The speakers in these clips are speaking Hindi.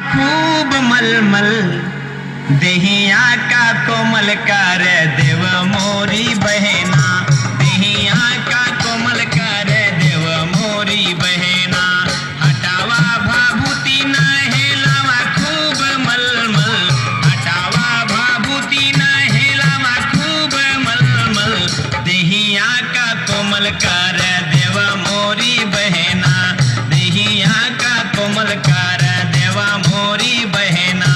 खूब मलमल देहिया का कोमल कर देव मोरी बहना, देहिया का कोमल कर देव मोरी बहना। हटावा भाभूति नहेलावा खूब मलमल, हटावा भाभूति नहेलावा खूब मलमल। देहिया का कोमल कर देव मोरी बहना, देहिया का कोमल कर देवा मोरी बहना।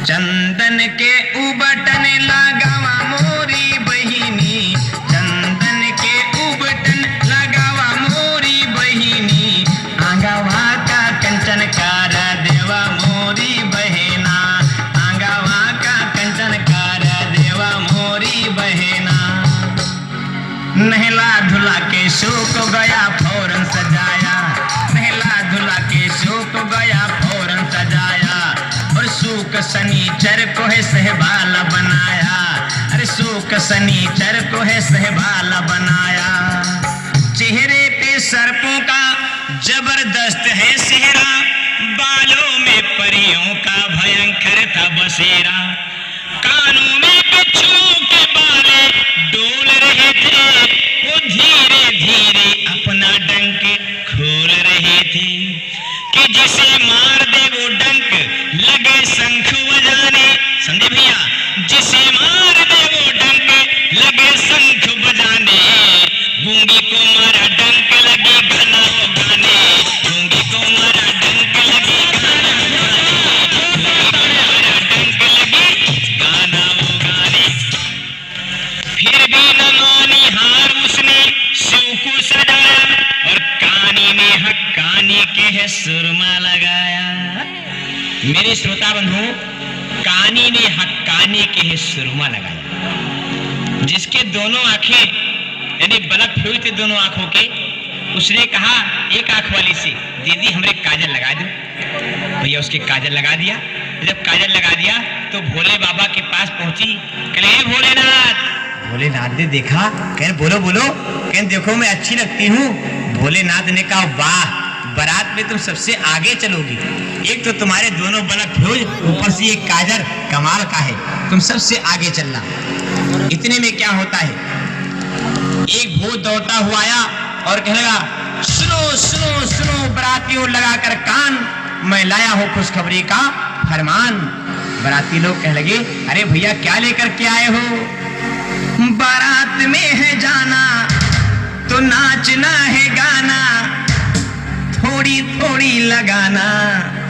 चंदन के उबटन लगावा मोरी बहिनी, चंदन के उबटन लगावा मोरी बहिनी। आंगवा का कंचन कर देवा मोरी बहना, आंगवा का कंचन कर देवा मोरी बहना। नहला धुला के शोक गया फौरन सजाया, नहला धुला के शोक गया फौरन सजाया। और शोक शनिचर को है सहबाला बनाया, अरे शोक शनिचर को है सहबाला बनाया। चेहरे पे सर्पों का जबरदस्त है सेहरा, बालों में परियों का भयंकर था बसेरा। कानों में बिच्छू के बाले डोल रहे थे, वो धीरे धीरे अपना डंक खोल रहे थे। कि जिसे मार दे वो डंक लगे शंख बजाने, समझे भैया, जिसे मार दे वो डंक लगे शंख बजाने। गूंगी को मारा डंक लगी गाना वो गाने, गूंगी को मारा डंक लगी गाना गाने, गूंगी को मारा डंक लगी गाना वो गाने। फिर भी न मानी हार उसने शिव को सजाया, और कानी में हक्कानी के है सुरमा लगाया। मेरे श्रोता बंधु, कानी ने हक्कानी के है सुरमा लगाया। जिसके दोनों आंखें यानी बलक हुई थी दोनों आंखों के, उसने कहा एक आंख वाली से, दीदी हमरे काजल लगा दो। भैया उसके काजल लगा दिया। जब काजल लगा दिया तो भोले बाबा के पास पहुंची, कहे भोलेनाथ। भोलेनाथ ने देखा, कहे बोलो बोलो, कहे देखो मैं अच्छी लगती हूँ। भोलेनाथ ने कहा वाह, बारात में तुम सबसे आगे चलोगी। एक तो तुम्हारे दोनों बलक फ्यूज, ऊपर से ये काजल कमाल का है, तुम सबसे आगे चलना। इतने में क्या होता है, एक भूत दौड़ता हुआ आया और कहने लगा सुनो सुनो सुनो बरातियों लगाकर कान, मैं लाया हूँ खुशखबरी का फरमान। बराती लोग कहने लगे अरे भैया क्या लेकर के आए हो? बारात में है जाना तो नाचना है गाना, थोड़ी थोड़ी लगाना,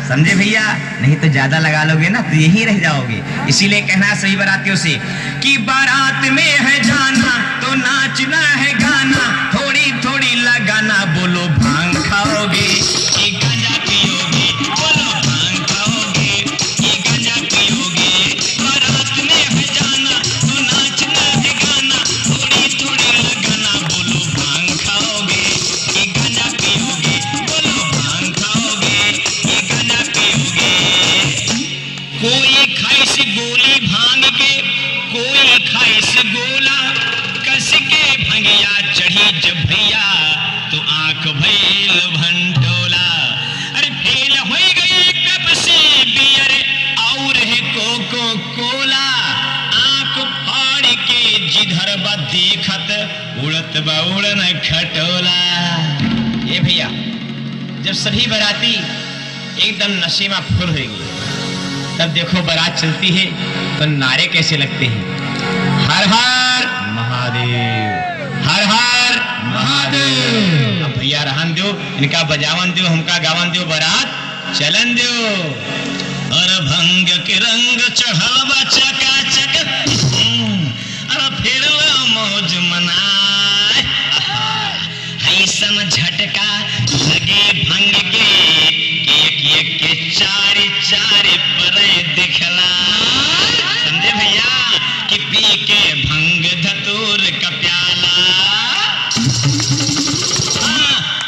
समझे भैया, नहीं तो ज्यादा लगा लोगे ना तो यही रह जाओगे। इसीलिए कहना सही बारातियों से कि बारात में है जाना तो नाचना है गाना, थोड़ी थोड़ी लगाना। बोलो भांग खाओगे कि गांजा पियोगे, बोलो भांग खाओगे कि गांजा पियोगे। बारात में है जाना तो नाचना है गाना, थोड़ी थोड़ी लगाना। बोलो भांग खाओगे कि गांजा पियोगे, बोलो भांग खाओगे कि गांजा पियोगे। कोई खाए से गोली भांग के, कोई खाए से गोला, कस के भंगिया चढ़ी जब भैया तो आंख भैल भंटोला। अरे फेल हो गई पेप्सी बियर और है कोको कोला, आंख फाड़ के जिधर बा देखत उड़त बा उड़न खटोला। ये भैया जब सभी बाराती एकदम नशे में फुल हो गई, तब देखो बारात चलती है तो नारे कैसे लगते हैं, हर हर महादेव, हर हर महादेव। अब भैया रहन दो, इनका बजावन दो, हमका गावन दो, बारात चलन दो। और भंग के रंग चढ़ावा चकाचक, और फिर मौज मनाए। ऐसन झटका लगे भंग के एक के चारे चारे परे दिखला। समझे भैया कि पी के भंग धतूर का प्याला,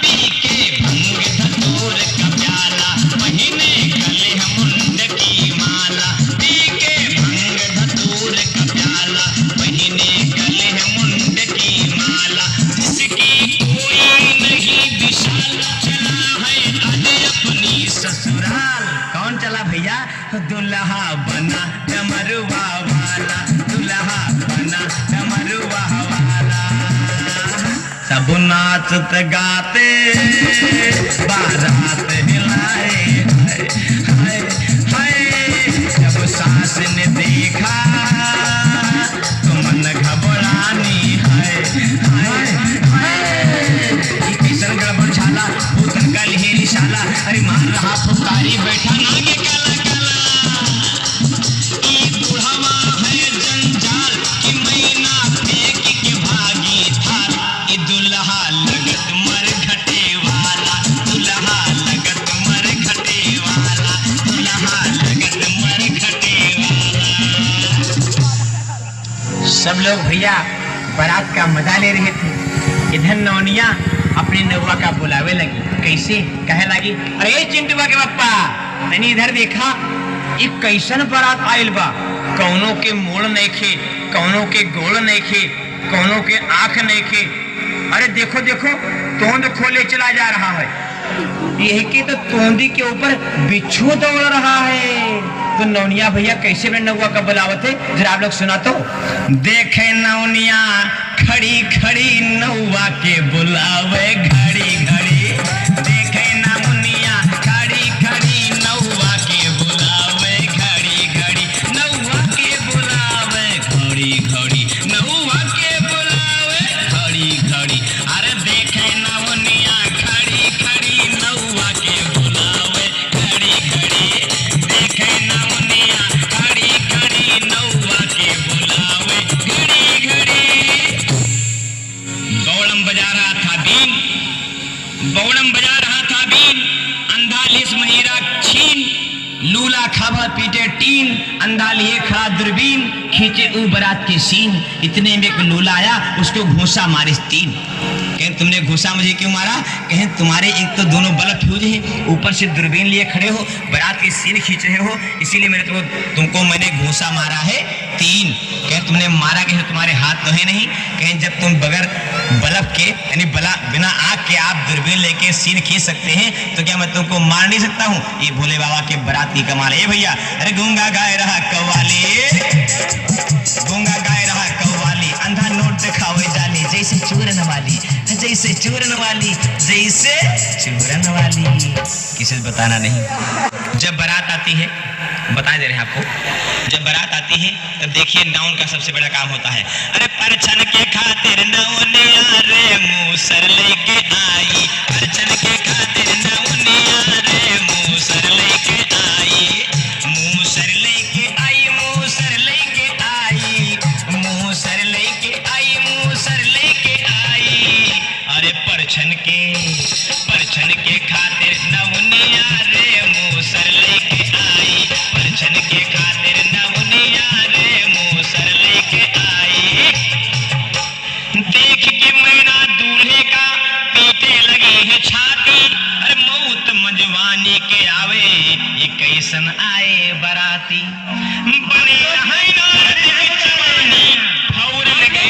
पी के भंग धतूर का प्याला, महीने गले मुंड की माला। पी के भंग धतूर का प्याला, महीने गले मुंड की माला। जिसकी कोई नहीं दिशा चला भैया, दुल्हा बना डमरुआ वाला, दुल्हा बना डमरुआ वाला। सब नाचत गाते बारात हिलाए, हाय हाय। जब सास ने देखा तो मन घबरानी, हाय हाय हाय। किशन गड़बड़ छाला भूतन का लिहेरी शाला, अरे मार रहा फुकारी बैठा नागे काला काला। ई बुढ़ावा है जंजाल कि मैना फेंक के भागी थाल। ई दुल्हा लगत मर घटे वाला, दुल्हा लगत मर घटे वाला, दुल्हा लगत मर घटे वाला। सब लोग भैया बारात का मजा ले रहे थे। इधर नौनिया अपने नौवा का बुलावे लगी। कैसे कहे लगी, अरे चिंटुआ के पप्पा मैंने इधर देखा, एक कैसन बारात आयल बा, कौनों के मोड़ नहीं खे, कौनों के गोड़ नहीं खे, कौनों के आंख नहीं खे। अरे देखो देखो तोंद खोले चला जा रहा है। यह के तो तोंदी के ऊपर बिच्छू दौड़ रहा है। तो नौनिया भैया कैसे में नौवा का बुलावत है, जरा आप लोग सुना तो। देखे नौनिया खड़ी खड़ी नौवा के बुलावे घड़ी घड़ी। देखे नौनिया खड़ी खड़ी नौवा के बुलावे घड़ी घड़ी, नौवा के बुलावे घड़ी घड़ी, नौवा के बुलावे घड़ी घड़ी। अरे देखे नौनिया खड़ी खड़ी नौवा के बुलावे घड़ी घड़ी। देखे नौनिया खड़ी खड़ी नौवा के बुलावे घड़ी घड़ी। बौड़म बजा रहा था बीन, बौड़म बजा रहा था बीन, अंधा लिस महिरा छीन, लूला खाबा पीटे टीन, अंधा लिए खड़ा दूरबीन, खींचे ऊ बरात के सीन। इतने में एक लूला आया, उसको घूसा मारिस तीन। कहें तुमने घूसा मुझे क्यों मारा? कहें तुम्हारे एक तो दोनों बल्ब फ्यूज हैं, ऊपर से दूरबीन लिए खड़े हो, बारात की सीन खींच रहे हो, इसीलिए मैंने तुमको मैंने घूसा मारा है तीन। कहें तुमने मारा, कहें तुम्हारे हाथ तो है नहीं। कहें जब तुम बगैर बल्ब के यानी बिना आग के आप दूरबीन लेके सीन खींच सकते हैं, तो क्या मैं तुमको मार नहीं सकता हूँ? ये भोले बाबा के बारात की कमाल है भैया। अरे गूंगा गाय रहा कव्वाली, गूंगा गाय रहा कव्वाली, अंधा नोट दिखावे जाली, जैसे चूरन वाली, जैसे चूरन वाली, जैसे चूरन वाली। किसे बताना नहीं। जब बारात आती है, बता दे रहे हैं आपको, जब बारात आती है तब देखिए नाउन का सबसे बड़ा काम होता है। अरे परछन के खातिर नौनिया रे मूसर लेके आई, परछन के खातिर नौनिया रे मूसर लेके आई, मूसर लेके आई, मूसर लेके आई, मूसर लेके आई, मूसर लेके आई। अरे परछन के खातिर नौनिया रे मूसर लेके आई, परछन के खातिर नौनिया रे मूसर लेके आई। देख के मैना दूल्हे का पीटे लगी है छाती, अरे मौत मजवानी के आवे, ये कैसन आए बराती। बने रहे जवानी फौर लगे।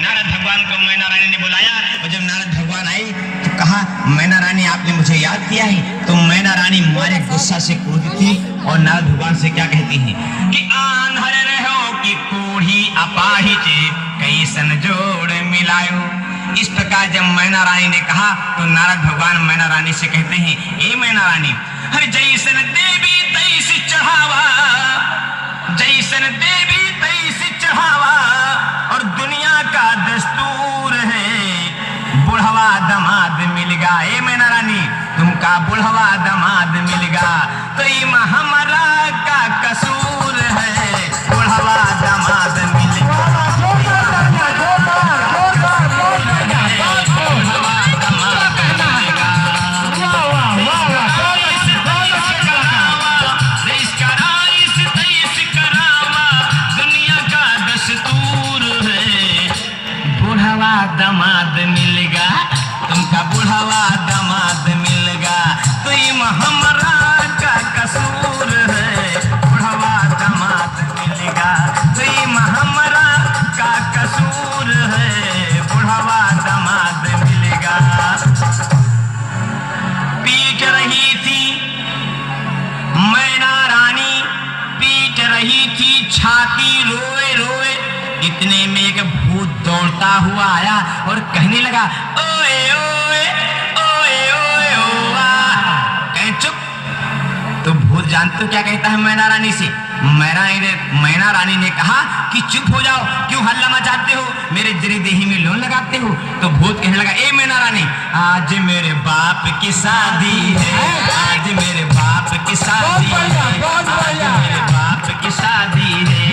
नारद भगवान को मैना रानी ने बुलाया, और जब नारद भगवान आई तो कहा, मैना रानी आपने मुझे याद किया है? तो मैना रानी मारे गुस्सा से कूदी थी और नारद भगवान से क्या कहती है कि आंधर रहो कि कोढ़ी अपाहिजे, कैसन जोड़ मिलायो। इस प्रकार जब मैना रानी ने कहा तो नारद भगवान मैना रानी से कहते हैं, ए मैना रानी, हर जैसन देवी तैसी चढ़ावा, जैसन देवी तैसी चढ़ावा, और दुनिया का दस्तूर है बुढ़वा दमाद मिलगा। ए मैना रानी, तुमका बुढ़वा दमाद मिलगा, तो इमा हमारा का कसूर है, बुढ़वा दमाद मिलगा। दमाद मिलेगा, तुमका बुढ़ावा दमाद मिलेगा, तो ये हमारा का कसूर है, बुढ़ावा दमाद मिलेगा, तो ये हमारा का कसूर है, बुढ़ावा दमाद मिलेगा। पीट रही थी इतने में एक भूत दौड़ता हुआ आया और कहने लगा, ओए ओए ओए ओए ओआ। कहे चुप। तो भूत जानते हो क्या कहता है मैना रानी से? मैना रानी ने कहा कि चुप हो जाओ, क्यों हल्ला मचाते हो, मेरे जरी देही में लोन लगाते हो। तो भूत कहने लगा, ए मैना रानी, आज मेरे बाप की शादी है, आज मेरे बाप की शादी है, आज मेरे बाप की शादी है।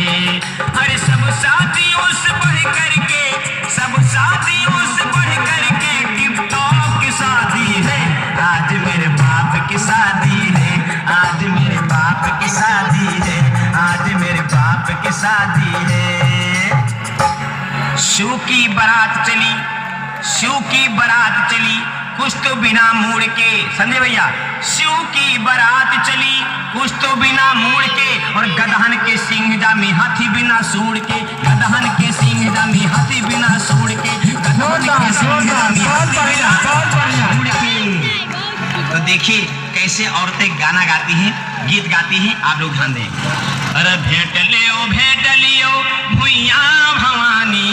अरे सब शादियों से बढ़ करके, सब शादियों से बढ़ करके टिप टॉप की शादी है, आज मेरे बाप की शादी है, आज मेरे बाप की शादी है, आज मेरे बाप की शादी है। शिव की बारात चली, शिव की बारात चली, कुछ तो बिना मोड़ के, संजय भैया, शिव की बारात चली कुछ तो बिना मोड़ के, और गदहन के सिंह जामी हाथी बिना सूड़ के, गदहन के सिंह जामी हाथी बिना सूड़ के, गदहन के सिंह जामी हाथी बिना सूड़ के। तो देखिए कैसे औरतें गाना गाती हैं, गीत गाती हैं, आप लोग ध्यान दें। अरे भेंट लियो भुइया भवानी,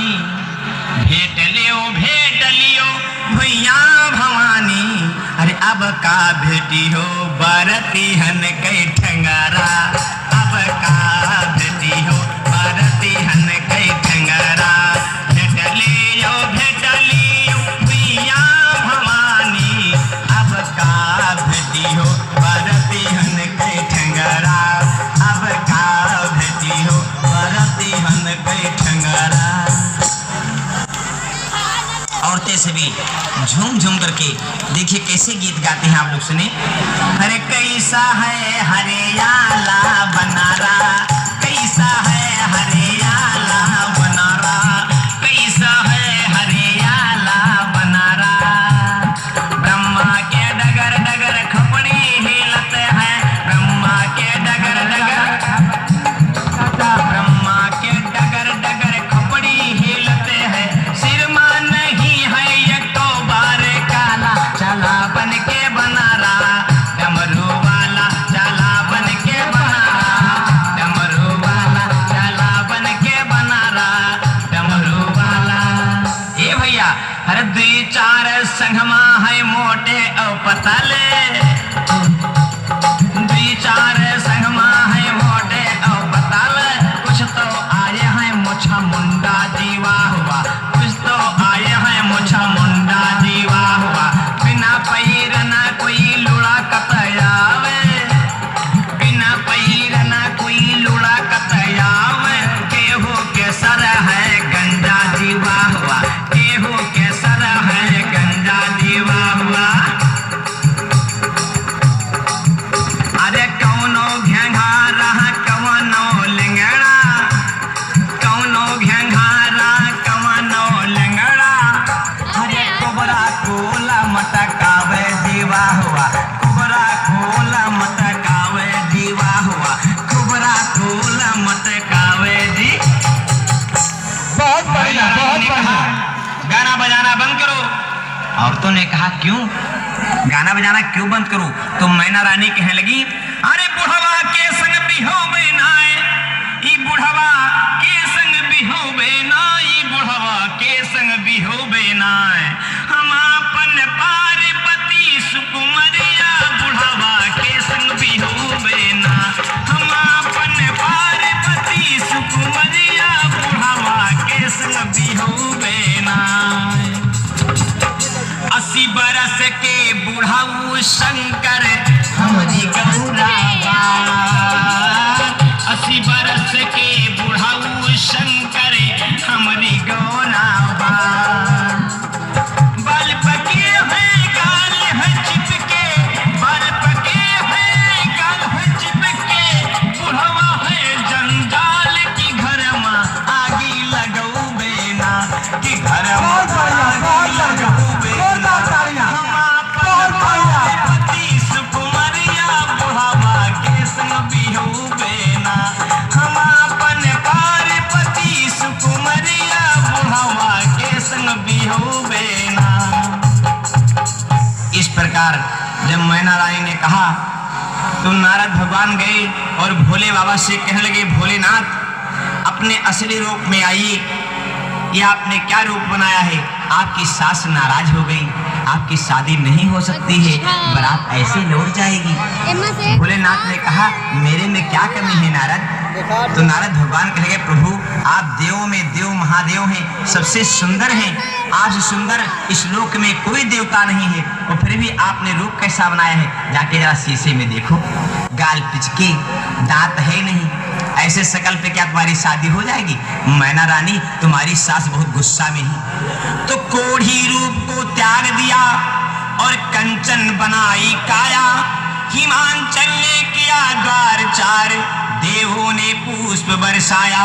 भेंट लियो भुइया भवानी। अरे अब का भेटी हो बरती हन कई ठंगारा, अब का भेटी हो बरती हन कई ठंगारा। भेंट लियो भुइया भवानी, अब का भेटी हो बरती हन कई ठंगारा, अब का भेटी हो बरती हन कई ठंगारा। औरतें सभी झूम झूम करके देखिए कैसे गीत गाते हैं, आप लोग सुने। अरे कैसा है हरियाला बनारा, कैसा है हरियाला बनारा, कैसा है हरियाला बनारा। ब्रह्मा के डगर डगर खपड़ी हिलत है, ब्रह्मा के डगर डगर, ब्रह्मा के डगर डगर खपड़ी हिलते हैं। सिरमा नहीं है एक तो बार काला, चला बन के बनारा, डमरू वाला चला बन के बनारा, डमरू वाला चला बन के बनारा, डमरू वाला। ए भैया, अरे दुई चार संगमा है मोटे और पतले, दुई चार संगमा है मोटे और पतले, कुछ तो आए हैं मुछा मुंडा जीवा हुआ, कुछ तो आए हैं मुछा मुंडा जीवा हुआ। बिना पैर ना कोई लुड़ा कतयावे, बिना पैर ना कोई लुड़ा कतयावे। केहू के सर है गंजा जीवा हुआ, केहू के सर है गंजा जीवा हुआ। अरे कौनो घेंघारा कवनो लिंगड़ा, कौनो घेंघारा कवनो लिंगड़ा। अरे कोबरा कोला मटकावे जीवा हुआ, कोबरा कोला मटकावे जीवा हुआ, कोबरा कोला मटकावे जी। बहुत बढ़िया, बहुत बढ़िया। गाना बजाना बंद करो। औरतों ने कहा क्यों गाना बजाना क्यों बंद करूं? तो मैना रानी कहने लगी, अरे बुढ़वा के संग बिहोबे नाय, ई बुढ़वा के संग बिहोबे नाय, ई बुढ़वा के संग बिहोबे नाय। हम अपन पार्वती सुकुमरिया, बुढ़वा के संग बिहोबे ना, हम अपन पार्वती सुकुमरिया, बुढ़वा के संग बिहोबे ना। 80 बरस के बुढ़ाऊ शंकर हमरी गौरावा, 80 बरस के बुढ़ाऊ शंकर हमरी गौरावा। बाल पके हैं गाल है चिपके, बाल पके हैं गाल है चिपके, बुढ़वा है जंजाल की घर में आगी लगौबे ना, कि घर में आगी लगौबे ना। हम अपन पार्वती सुकुमरिया, बुढ़वा के संग बिहोबे ना, हम अपन पार्वती सुकुमरिया, बुढ़वा के संग बिहोबे ना। इस प्रकार जब मैना रानी ने कहा तो नारद भगवान गए और भोले बाबा से कहने लगे, भोलेनाथ अपने असली रूप में आइए ये आपने क्या रूप बनाया है? आपकी सास नाराज हो गई, आपकी शादी नहीं हो सकती है, बारात ऐसे लौट जाएगी। भोलेनाथ ने कहा मेरे में क्या कमी है नारद? तो नारद भगवान कह गए प्रभु आप देवों में देव महादेव हैं, सबसे सुंदर हैं, आज सुंदर इस लोक में कोई देवता नहीं है, और फिर भी आपने रूप कैसा बनाया है? जाके जरा शीशे में देखो, गाल पिचके, दांत है नहीं, ऐसे शकल पे क्या तुम्हारी शादी हो जाएगी? मैना रानी तुम्हारी सास बहुत गुस्सा में है, तो कोढ़ी रूप को त्याग दिया और कंचन बनाई काया। हिमांचल ने किया द्वार चार, देवों ने पुष्प बरसाया।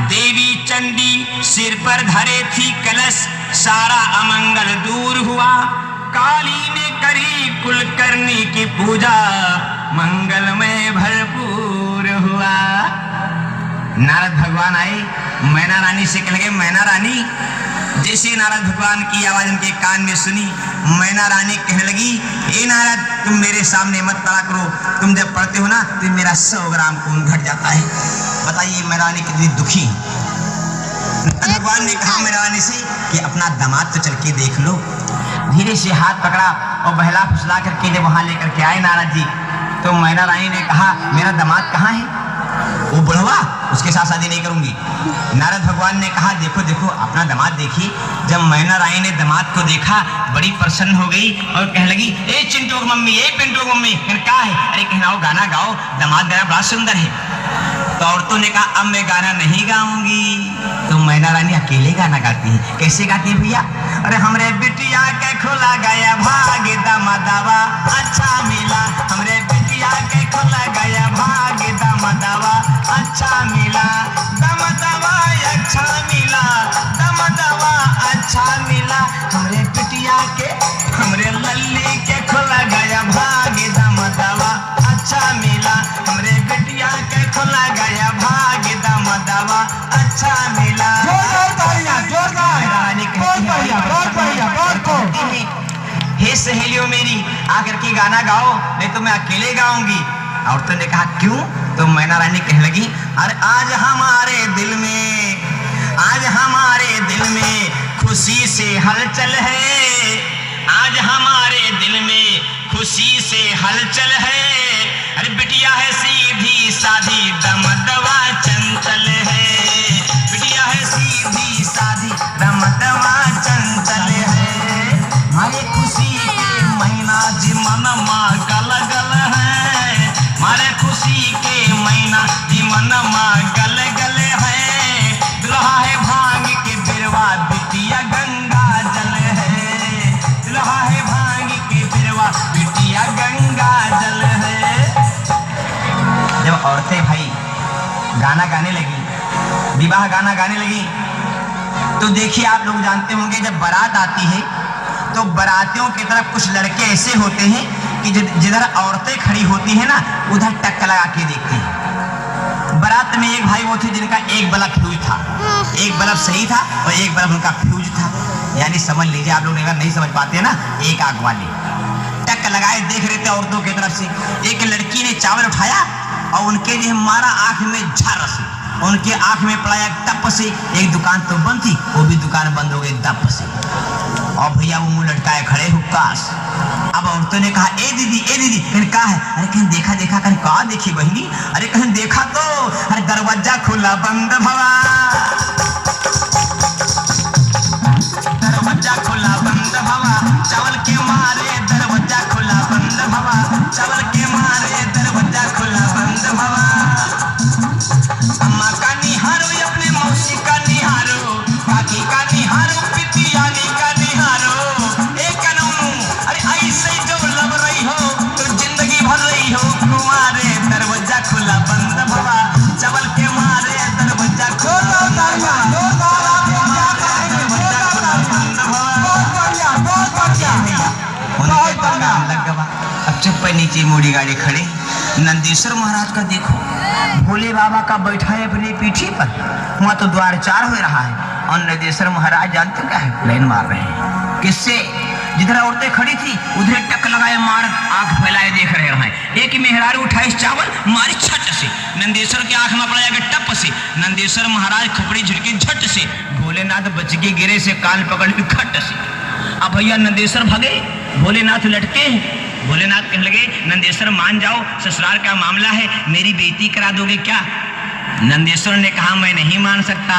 देवी चंडी सिर पर धरे थी कलश, सारा अमंगल दूर हुआ। काली ने करी कुलकर्णी की पूजा, मंगलमय भरपूर हुआ। नारद भगवान आए, मैना रानी से कह लगे मैना रानी। जैसे नारद भगवान की आवाज उनके कान में सुनी, मैना रानी कहने लगी ए नारद तुम मेरे सामने मत पड़ा करो, तुम जब पढ़ते हो ना तो मेरा 100 ग्राम खून घट जाता है। बताइए मैना रानी कितनी दुखी। भगवान ने कहा मैना रानी से कि अपना दामाद तो चल के देख लो। धीरे से हाथ पकड़ा और बहला फुसला करके जब वहां लेकर के आए नारद जी, तो मैना रानी ने कहा मेरा दामाद कहाँ है? वो बुढ़वा, उसके साथ शादी नहीं करूंगी। नारद भगवान ने कहा देखो देखो अपना दामाद देखिए। जब मैना रानी ने दामाद को देखा बड़ी प्रसन्न हो गई और कह लगी ए चिंटू मम्मी, ए पिंटू मम्मी, क्या है? अरे कहनाओ गाना गाओ, दामाद मेरा बड़ा सुंदर है। तो औरतों ने कहा अब मैं गाना नहीं गाऊंगी। तो मैना रानी अकेले गाना गाती है। कैसे गाती है भैया? अरे हमरे बिटिया के खोला गया भाग्य दामादावा अच्छा मिला, हमरे बिटिया के खोला गया भाग्य दामादावा अच्छा मिला, दामादावा अच्छा मिला, दामादावा अच्छा मिला, हमरे बिटिया के हमरे लल्ली के खोला गया भाग्य दामादावा अच्छा मिला, हमरे बिटिया के खोला गया भाग्य दामादावा अच्छा मिला। जोरदार तालियां, जोरदार, बहुत बढ़िया, बहुत बढ़िया, बहुत हे सहेलियों मेरी आकर के गाना गाओ, नहीं तो मैं अकेले गाऊंगी। औरतों ने कहा क्यों? तो मैना रानी कहने लगी अरे आज हमारे दिल में खुशी से हलचल है, आज हमारे दिल में खुशी से हलचल है। अरे बिटिया है सीधी साधी दमदवा चंचल है, बिटिया है सीधी साधी दमदवा चंचल है। मारे खुशी के महीना जी मनमा गल गल है, मारे खुशी के महीना जी मनमा गल गल है। दुल्हा है भांग के बिरवा बिटिया गंगा जल है, दुल्हा है भांग के बिरवा बिटिया गंगा जल है। जब औरतें भाई गाना गाने लगी, विवाह गाना गाने लगी, तो देखिए आप लोग जानते होंगे जब बारात आती है तो बारातियों की तरफ कुछ लड़के ऐसे होते हैं कि जिधर औरतें खड़ी होती हैं ना उधर टक्कर लगा के देखते हैं। बारात में एक भाई वो थे जिनका एक बल्ब फ्यूज था, एक बल्ब सही था और एक बल्ब उनका फ्यूज था, यानी समझ लीजिए आप लोग अगर नहीं समझ पाते हैं ना, एक आग वाले टक्कर लगाए देख रहे थे औरतों की तरफ से। एक लड़की ने चावल उठाया और उनके जो मारा आंख में झार से, उनके आंख में पड़ा एक टप से। एक दुकान तो बंद थी, वो भी दुकान बंद हो गई दप से, और भैया वो मुंह लटकाए खड़े हुक्कास। अब औरतों ने कहा ए दीदी कहीं कहा है? अरे कहीं देखा देखा, कहीं कहा देखी बहनी? अरे कहीं देखा तो अरे दरवाजा खुला बंद भवा, दरवाजा खुला बंद भवा, चावल के मारे दरवाजा खुला बंद भवा, चावल के मारे दरवाजा खुला बंद भवा। अम्मा का निहारो अपने मौसी का निहारो, काकी का निहारो, पितियानी का निहारो। एक अनूनू अरे ऐसे जो लब रही हो तो जिंदगी भर रही हो कुमारे, दरवाजा खुला बंद भवा, चावल के मारे दरवाजा खुला बंद भवा, अब चप्पे नीचे मोड़ी गाड़ी खड़े। नंदीश्वर महाराज का देखो, भोले बाबा का बैठा है अपनी पीठी पर, वहां तो द्वार चार हो रहा है, और नंदीश्वर महाराज जानते क्या है? लाइन मार रहे हैं। किससे? जिधर औरतें खड़ी थी उधर टक लगाए मार, आंख फैलाए देख रहे हैं। एक मेहरारू उठाई चावल मारी छट से, नंदीश्वर की आंख में पड़ा जाकर टप से। नंदीश्वर महाराज खपड़ी झटके झट से, भोलेनाथ बच के गिरे से कान पकड़ के खट से। अब भैया नंदेश्वर भगे, भोलेनाथ लटके। भोलेनाथ कहने लगे नंदेश्वर मान जाओ, ससुराल का मामला है, मेरी बेइज्जती करा दोगे क्या? नंदेश्वर ने कहा मैं नहीं मान सकता।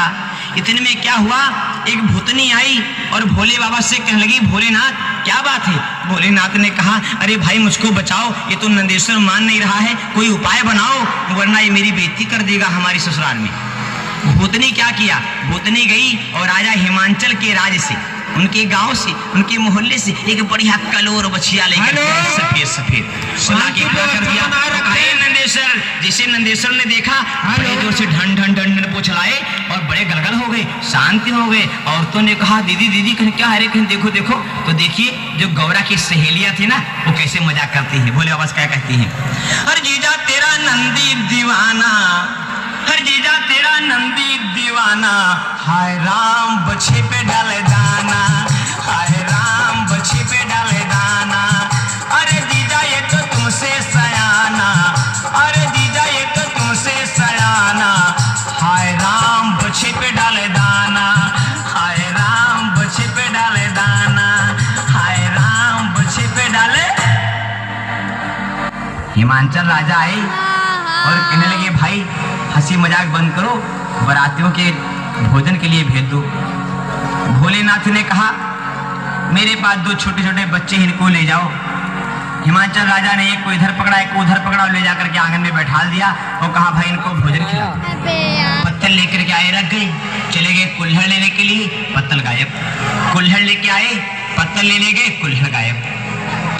इतने में क्या हुआ, एक भूतनी आई और भोले बाबा से कहने लगी भोलेनाथ क्या बात है? भोलेनाथ ने कहा अरे भाई मुझको बचाओ, ये तो नंदेश्वर मान नहीं रहा है, कोई उपाय बनाओ वरना ये मेरी बेइज्जती कर देगा हमारी ससुराल में। भूतनी क्या किया, भूतनी गई और राजा हिमांचल के राज्य से, उनके गांव से, उनके मोहल्ले से एक बढ़िया कलोर बछिया लेकर सफेद सफेद सुला के खड़ा कर दिया। अरे नंदेश्वर, जिसे नंदेश्वर ने देखा बड़े जोर से ढन ढन ढन ढन पूछ लाए और बड़े गलगल हो गए, शांति हो गए। औरतों ने कहा दीदी दीदी कहीं क्या है, कहीं देखो देखो। तो देखिए जो गौरा की सहेलियां थी ना वो कैसे मजाक करती है। भोले बाबा क्या कहती है, हर जीजा तेरा नंदी दीवाना, हर जीजा तेरा नंदी दीवाना, हाय राम बछे पे डाले दाना, हाय राम बछे पे डाले दाना। अरे जीजा ये तो तुमसे सयाना, अरे जीजा ये तो तुमसे सयाना, हाय राम बछे पे डाले दाना, हाय राम बछे पे डाले दाना, हाय राम बछे पे डाले। हिमांचल राजा आए और कहने लगे भाई हंसी मजाक बंद करो, बरातियों के भोजन के लिए भेज दो। भोलेनाथ ने कहा मेरे पास दो छोटे छोटे बच्चे, इनको ले जाओ। हिमांचल राजा ने एक को इधर पकड़ा एक को उधर पकड़ा और ले जाकर के आंगन में बैठा दिया और कहा भाई इनको भोजन खिलाओ। पत्तल लेकर के आए, रख गए, चले गए कुल्हड़ लेने के लिए, पत्तल गायब। कुल्हड़ लेके आए, पत्तल लेने गए, कुल्हड़ गायब।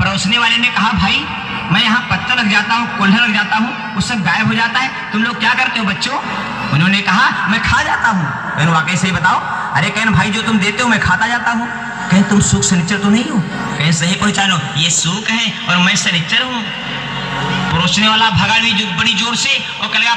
परोसने वाले ने कहा भाई मैं यहाँ पत्तल रख जाता हूँ, कुल्हड़ रख जाता हूँ, वो सब गायब हो जाता है, तुम लोग क्या करते हो बच्चों? उन्होंने कहा मैं खा जाता हूँ। कहने वाकई सही बताओ? अरे कहने भाई जो तुम देते हो मैं खाता जाता हूँ। कहीं तुम सूख शनिचर तो नहीं हो? कहीं सही पहचानो, ये सूख है और मैं शनिचर हूँ। परोसने वाला भगा भी बड़ी जोर से और कह लगा